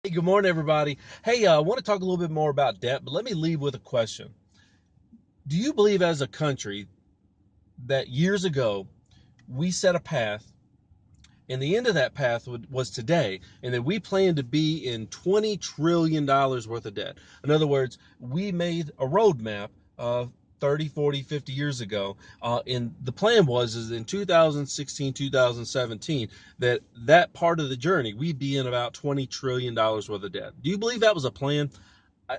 Hey, good morning, everybody. Hey, I want to talk a little bit more about debt, but let me leave with a question. Do you believe as a country that years ago we set a path and the end of that path was today, and that we plan to be in $20 trillion worth of debt? In other words, we made a roadmap of 30, 40, 50 years ago. And the plan was is in 2016, 2017, that part of the journey, we'd be in about $20 trillion worth of debt. Do you believe that was a plan?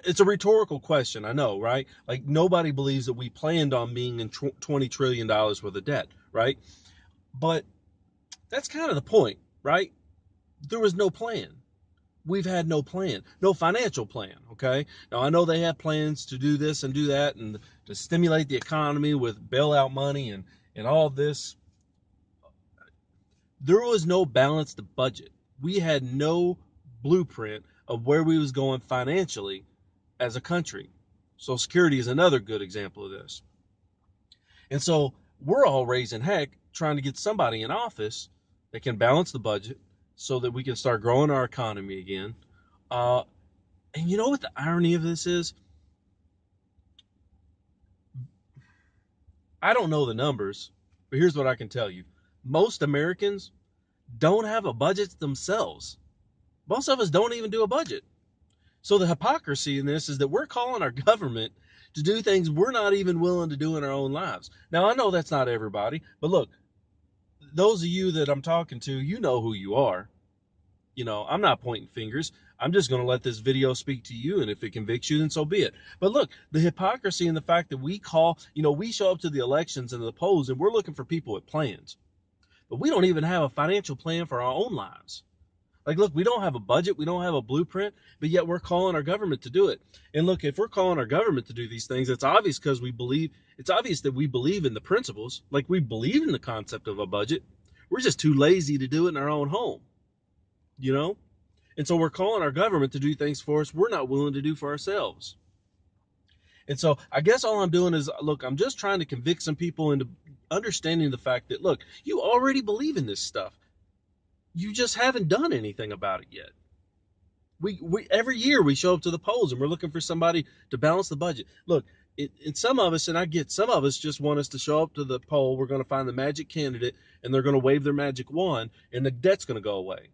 It's a rhetorical question, I know, right? Like nobody believes that we planned on being in $20 trillion worth of debt, right? But that's kind of the point, right? There was no plan. We've had no plan, no financial plan. Okay. Now I know they had plans to do this and do that and to stimulate the economy with bailout money and all this. There was no balanced budget. We had no blueprint of where we was going financially as a country. Social Security is another good example of this. And so we're all raising heck trying to get somebody in office that can balance the budget so that we can start growing our economy again. Uh, and you know what the irony of this is? I don't know the numbers, but here's what I can tell you. Most Americans don't have a budget themselves. Most of us don't even do a budget. So the hypocrisy in this is that we're calling our government to do things we're not even willing to do in our own lives. Now, I know that's not everybody, but look, those of you that I'm talking to, you know who you are. I'm not pointing fingers. I'm just going to let this video speak to you. And if it convicts you, then so be it. But look, the hypocrisy in the fact that we show up to the elections and the polls and we're looking for people with plans, but we don't even have a financial plan for our own lives. Like, look, we don't have a budget, we don't have a blueprint, but yet we're calling our government to do it. And look, if we're calling our government to do these things, it's obvious that we believe in the principles, like we believe in the concept of a budget. We're just too lazy to do it in our own home, you know? And so we're calling our government to do things for us we're not willing to do for ourselves. And so I guess all I'm doing is, look, I'm just trying to convict some people into understanding the fact that, look, you already believe in this stuff. You just haven't done anything about it yet. We every year we show up to the polls and we're looking for somebody to balance the budget. Look, some of us, and I get some of us just want us to show up to the poll. We're going to find the magic candidate and they're going to wave their magic wand and the debt's going to go away.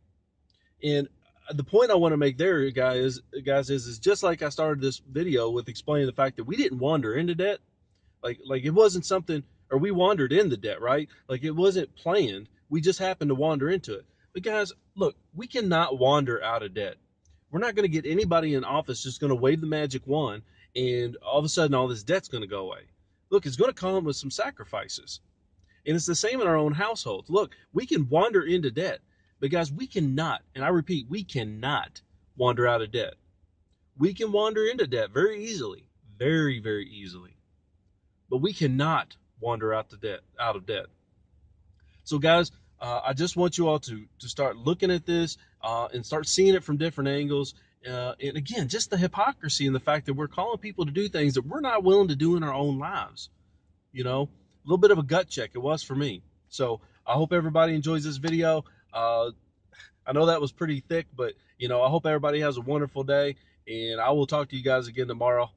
And the point I want to make there, guys, is just like I started this video with explaining the fact that we didn't wander into debt. Like it wasn't something, or we wandered in the debt, right? Like it wasn't planned. We just happened to wander into it. But guys, look, we cannot wander out of debt. We're not going to get anybody in office just going to wave the magic wand and all of a sudden all this debt's going to go away. Look, it's going to come with some sacrifices. And it's the same in our own households. Look, we can wander into debt, but guys, we cannot, and I repeat, we cannot wander out of debt. We can wander into debt very easily, very, very easily, but we cannot wander out of debt. So, guys, I just want you all to start looking at this and start seeing it from different angles. And again, just the hypocrisy and the fact that we're calling people to do things that we're not willing to do in our own lives. A little bit of a gut check. It was for me. So I hope everybody enjoys this video. I know that was pretty thick, but I hope everybody has a wonderful day. And I will talk to you guys again tomorrow.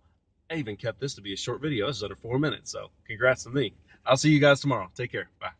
I even kept this to be a short video. This is under 4 minutes. So congrats to me. I'll see you guys tomorrow. Take care. Bye.